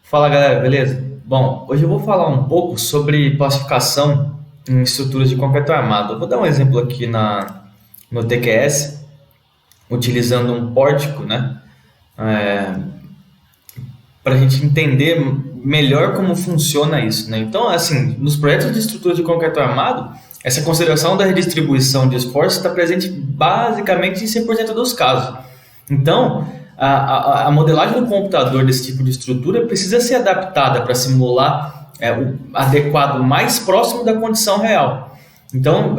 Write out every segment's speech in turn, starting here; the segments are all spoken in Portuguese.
Fala galera, beleza? Bom, hoje eu vou falar um pouco sobre classificação em estruturas de concreto armado. Eu vou dar um exemplo aqui no TQS, utilizando um pórtico, né? Para a gente entender melhor como funciona isso, né? Então, assim, nos projetos de estrutura de concreto armado, essa consideração da redistribuição de esforço está presente basicamente em 100% dos casos. Então, a modelagem do computador desse tipo de estrutura precisa ser adaptada para simular o adequado mais próximo da condição real. Então,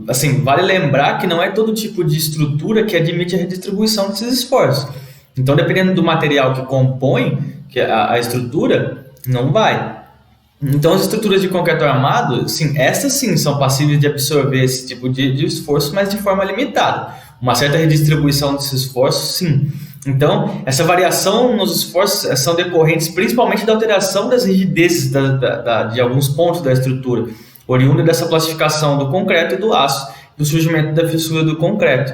assim, vale lembrar que não é todo tipo de estrutura que admite a redistribuição desses esforços. Então, dependendo do material que compõe a estrutura, não vai. Então, as estruturas de concreto armado, sim, essas sim são passíveis de absorver esse tipo de esforço, mas de forma limitada. Uma certa redistribuição desses esforços, sim. Então, essa variação nos esforços são decorrentes principalmente da alteração das rigidezes de alguns pontos da estrutura, oriunda dessa classificação do concreto e do aço, do surgimento da fissura do concreto.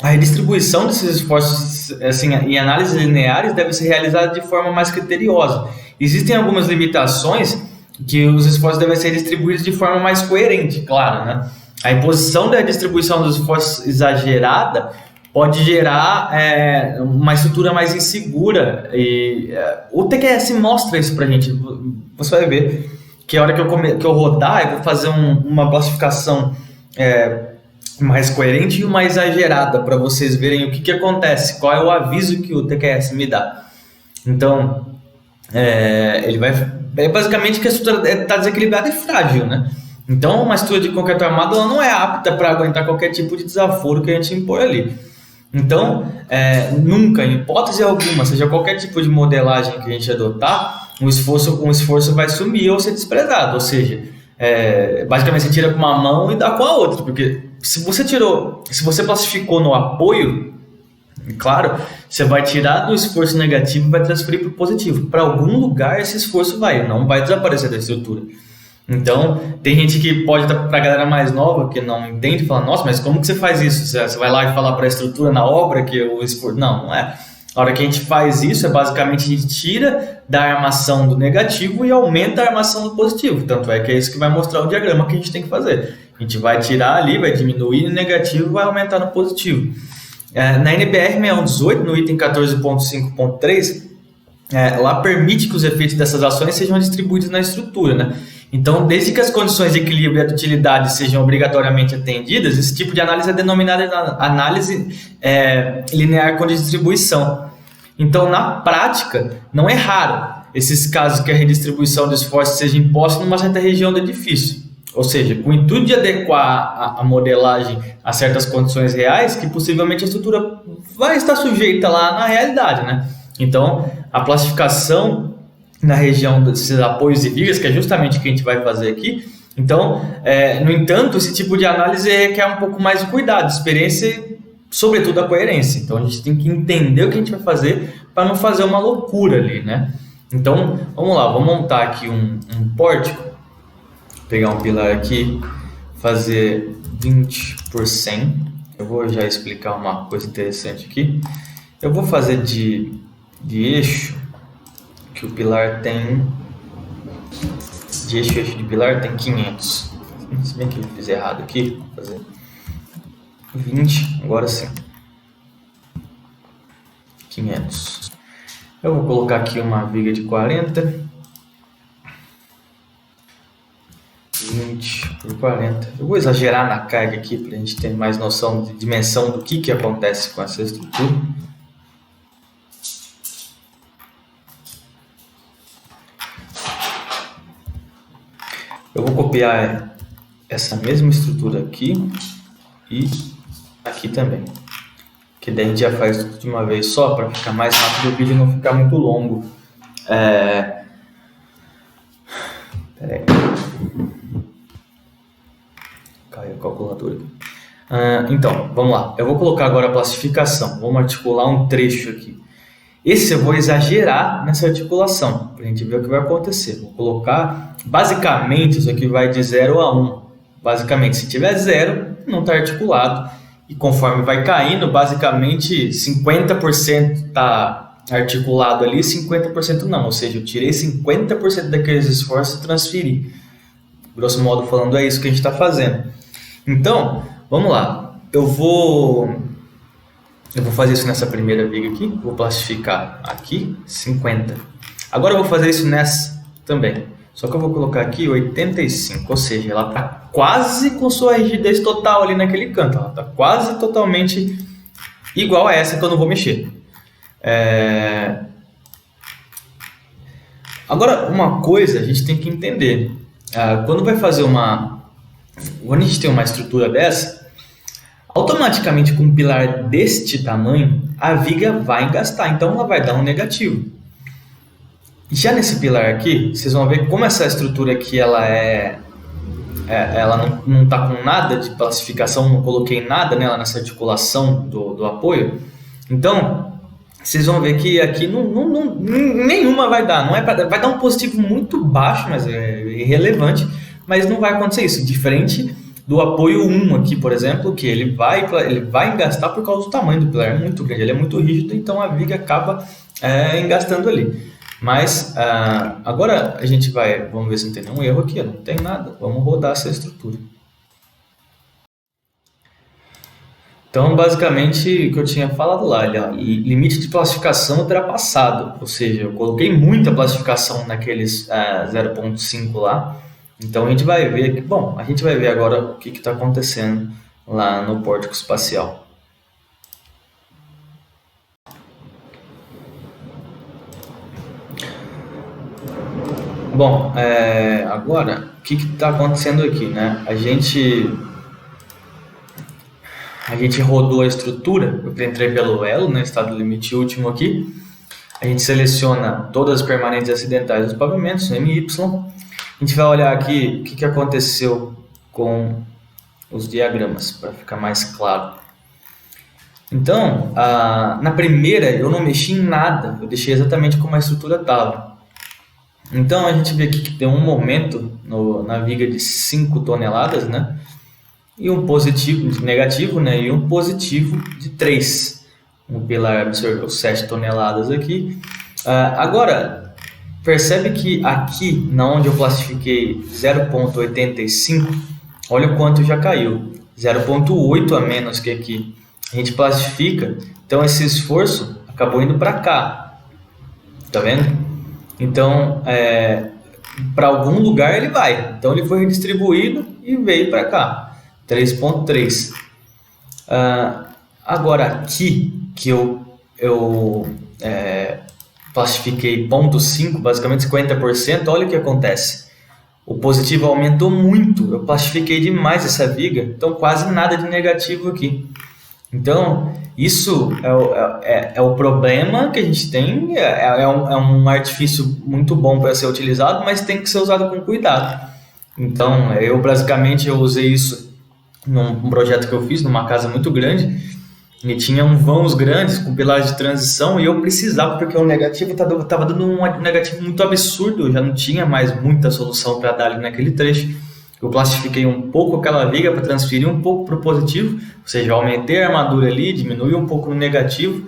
A redistribuição desses esforços assim, em análises lineares deve ser realizada de forma mais criteriosa. Existem algumas limitações que os esforços devem ser distribuídos de forma mais coerente, claro, né? A imposição da distribuição dos esforços exagerada pode gerar uma estrutura mais insegura. O TQS mostra isso para a gente. Você vai ver que a hora que eu rodar, eu vou fazer uma classificação mais coerente e uma exagerada para vocês verem o que acontece, qual é o aviso que o TQS me dá. Então, ele vai... basicamente que a estrutura está desequilibrada e frágil, né? Então, uma estrutura de concreto armado ela não é apta para aguentar qualquer tipo de desaforo que a gente impõe ali. Então, nunca, em hipótese alguma, seja qualquer tipo de modelagem que a gente adotar, um esforço vai sumir ou ser desprezado. Ou seja, basicamente você tira com uma mão e dá com a outra, porque se você classificou no apoio, claro, você vai tirar do esforço negativo e vai transferir para o positivo. Para algum lugar esse esforço não vai desaparecer da estrutura. Então, tem gente que pode estar para a galera mais nova que não entende e fala, nossa, mas como que você faz isso? Você vai lá e falar para a estrutura na obra que o esforço... Não é. A hora que a gente faz isso, basicamente a gente tira da armação do negativo e aumenta a armação do positivo. Tanto é que é isso que vai mostrar o diagrama que a gente tem que fazer. A gente vai tirar ali, vai diminuir no negativo e vai aumentar no positivo. Na NBR 6118, no item 14.5.3, lá permite que os efeitos dessas ações sejam distribuídos na estrutura, né? Então, desde que as condições de equilíbrio e de utilidade sejam obrigatoriamente atendidas, esse tipo de análise é denominada análise linear com distribuição. Então, na prática, não é raro esses casos que a redistribuição do esforço seja imposta numa certa região do edifício. Ou seja, com o intuito de adequar a modelagem a certas condições reais, que possivelmente a estrutura vai estar sujeita lá na realidade, né? Então, a classificação na região desses apoios e vigas, que é justamente o que a gente vai fazer aqui. Então, no entanto, esse tipo de análise requer um pouco mais de cuidado, experiência e, sobretudo, a coerência. Então, a gente tem que entender o que a gente vai fazer para não fazer uma loucura ali, né? Então, vamos lá, vou montar aqui um pórtico, pegar um pilar aqui, fazer 20 por 100. Eu vou já explicar uma coisa interessante aqui. Eu vou fazer de eixo, que o pilar tem eixo de pilar tem 500. Se bem que eu fiz errado aqui, vou fazer 20, agora sim, 500. Eu vou colocar aqui uma viga de 40, 20 por 40. Eu vou exagerar na carga aqui para a gente ter mais noção de dimensão do que acontece com essa estrutura. Eu vou copiar essa mesma estrutura aqui e aqui também. Que daí a gente já faz tudo de uma vez só para ficar mais rápido e o vídeo não ficar muito longo. Pera aí. Caiu a calculadora aqui. Então, vamos lá. Eu vou colocar agora a classificação. Vamos articular um trecho aqui. Esse eu vou exagerar nessa articulação, para a gente ver o que vai acontecer. Vou colocar, basicamente, isso aqui vai de 0 a 1. Basicamente, se tiver 0, não está articulado. E conforme vai caindo, basicamente 50% está articulado ali, 50% não. Ou seja, eu tirei 50% daqueles esforços e transferi. Grosso modo falando, é isso que a gente está fazendo. Então, vamos lá. Eu vou fazer isso nessa primeira viga aqui. Vou plastificar aqui 50. Agora eu vou fazer isso nessa também. Só que eu vou colocar aqui 85. Ou seja, ela está quase com sua rigidez total ali naquele canto. Ela está quase totalmente igual a essa que eu não vou mexer. Agora, uma coisa a gente tem que entender. Quando a gente tem uma estrutura dessa, automaticamente com um pilar deste tamanho, a viga vai engastar, então ela vai dar um negativo. Já nesse pilar aqui, vocês vão ver como essa estrutura aqui ela não está com nada de plastificação, não coloquei nada nela nessa articulação do apoio. Então, vocês vão ver que aqui nenhuma vai dar. Vai dar um positivo muito baixo, mas é irrelevante, mas não vai acontecer isso. Diferente do apoio 1 aqui, por exemplo, que ele vai engastar por causa do tamanho do pilar, é muito grande, ele é muito rígido, então a viga acaba engastando ali. Mas agora a gente vamos ver se não tem nenhum erro aqui, não tem nada, vamos rodar essa estrutura. Então, basicamente, o que eu tinha falado lá, limite de plastificação ultrapassado, ou seja, eu coloquei muita plastificação naqueles 0.5 lá, então a gente vai ver agora o que está acontecendo lá no pórtico espacial. Bom, agora, o que está acontecendo aqui, né? A gente rodou a estrutura, eu entrei pelo elo, né, estado limite último aqui. A gente seleciona todas as permanentes acidentais dos pavimentos, MY. A gente vai olhar aqui o que aconteceu com os diagramas, para ficar mais claro. Então, na primeira eu não mexi em nada, eu deixei exatamente como a estrutura estava. Então, a gente vê aqui que tem um momento na viga de 5 toneladas, né? E um positivo, negativo, né? E um positivo de 3. Um pilar absorveu 7 toneladas aqui. Agora, percebe que aqui, na onde eu plastifiquei 0,85, olha o quanto já caiu. 0,8 a menos que aqui. A gente plastifica, então esse esforço acabou indo para cá. Tá vendo? Então, para algum lugar ele vai. Então, ele foi redistribuído e veio para cá. 3,3. Agora, aqui, que eu plastifiquei 0,5, basicamente 50%, olha o que acontece. O positivo aumentou muito. Eu plastifiquei demais essa viga, então quase nada de negativo aqui. Então, isso é o problema que a gente tem, é um artifício muito bom para ser utilizado, mas tem que ser usado com cuidado. Então, eu usei isso num projeto que eu fiz, numa casa muito grande, e tinha vãos grandes com pilares de transição, e eu precisava, porque o negativo estava dando um negativo muito absurdo, eu já não tinha mais muita solução para dar ali naquele trecho. Eu plastifiquei um pouco aquela viga para transferir um pouco para o positivo, ou seja, eu aumentei a armadura ali, diminui um pouco no negativo,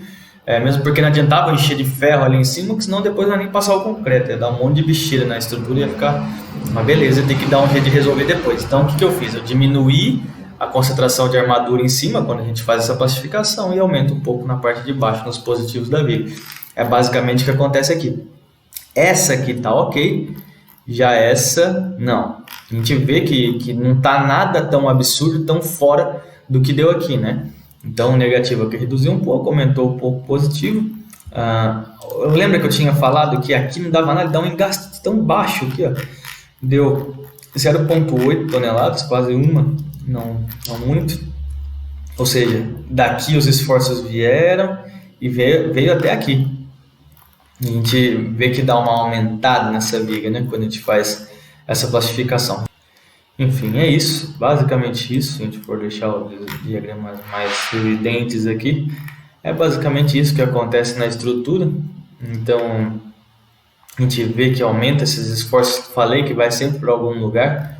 mesmo porque não adiantava encher de ferro ali em cima, que senão depois não ia nem passar o concreto, ia dar um monte de bexiga na estrutura e ia ficar uma beleza, ia ter que dar um jeito de resolver depois. Então, o que eu fiz? Eu diminuí a concentração de armadura em cima, quando a gente faz essa plastificação, e aumenta um pouco na parte de baixo, nos positivos da viga. É basicamente o que acontece aqui. Essa aqui está ok, já essa não. A gente vê que não está nada tão absurdo, tão fora do que deu aqui, né? Então, o negativo aqui reduziu um pouco, aumentou um pouco o positivo. Eu lembro que eu tinha falado que aqui não dava nada, dá um engaste tão baixo aqui, ó. Deu 0,8 toneladas, quase uma, não muito. Ou seja, daqui os esforços vieram e veio até aqui. A gente vê que dá uma aumentada nessa viga, né, quando a gente faz essa plastificação. Enfim, é isso, basicamente isso. Se a gente for deixar os diagramas mais evidentes aqui, é basicamente isso que acontece na estrutura. Então, a gente vê que aumenta esses esforços que falei, que vai sempre para algum lugar.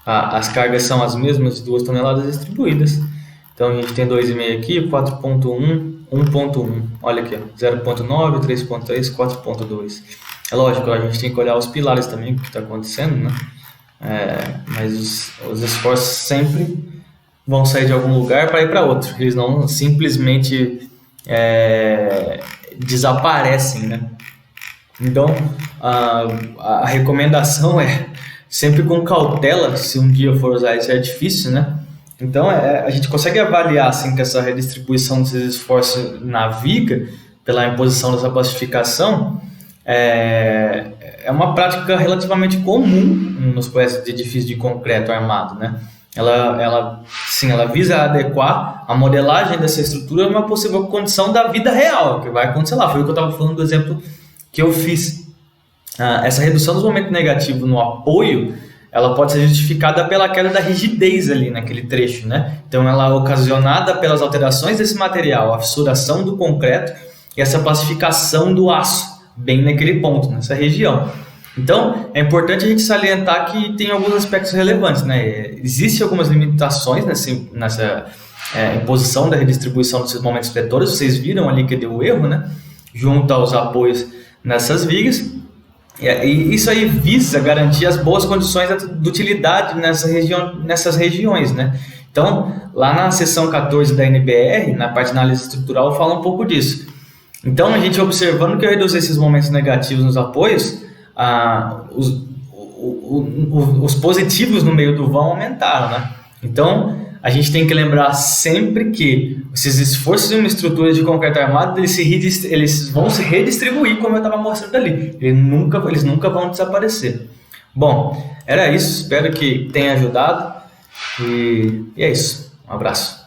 As cargas são as mesmas, 2 toneladas distribuídas. Então, a gente tem 2,5 aqui, 4,1, 1.1. Olha aqui, ó, 0.9, 3.3, 4.2. É lógico, a gente tem que olhar os pilares também, o que está acontecendo, né? Mas os esforços sempre vão sair de algum lugar para ir para outro. Eles não simplesmente desaparecem, né? Então, a recomendação é sempre com cautela, se um dia for usar esse artifício, né? Então, a gente consegue avaliar assim, que essa redistribuição desses esforços na viga, pela imposição dessa pacificação, é uma prática relativamente comum nos projetos de edifício de concreto armado, né? Ela visa adequar a modelagem dessa estrutura a uma possível condição da vida real, que vai acontecer lá. Foi o que eu estava falando do exemplo que eu fiz. Essa redução dos momentos negativos no apoio, ela pode ser justificada pela queda da rigidez ali naquele trecho, né? Então, ela é ocasionada pelas alterações desse material, a fissuração do concreto e essa pacificação do aço, bem naquele ponto, nessa região. Então, é importante a gente salientar que tem alguns aspectos relevantes, né? Existem algumas limitações nessa imposição da redistribuição desses momentos vetores. Vocês viram ali que deu erro, né? Junto aos apoios nessas vigas. E isso aí visa garantir as boas condições de utilidade nessas regiões, né? Então, lá na seção 14 da NBR, na parte de análise estrutural, fala um pouco disso. Então, a gente observando que eu reduzi esses momentos negativos nos apoios, os positivos no meio do vão aumentaram, né? Então, a gente tem que lembrar sempre que esses esforços em uma estrutura de concreto armado, eles vão se redistribuir, como eu estava mostrando ali. Eles nunca vão desaparecer. Bom, era isso. Espero que tenha ajudado. E é isso. Um abraço.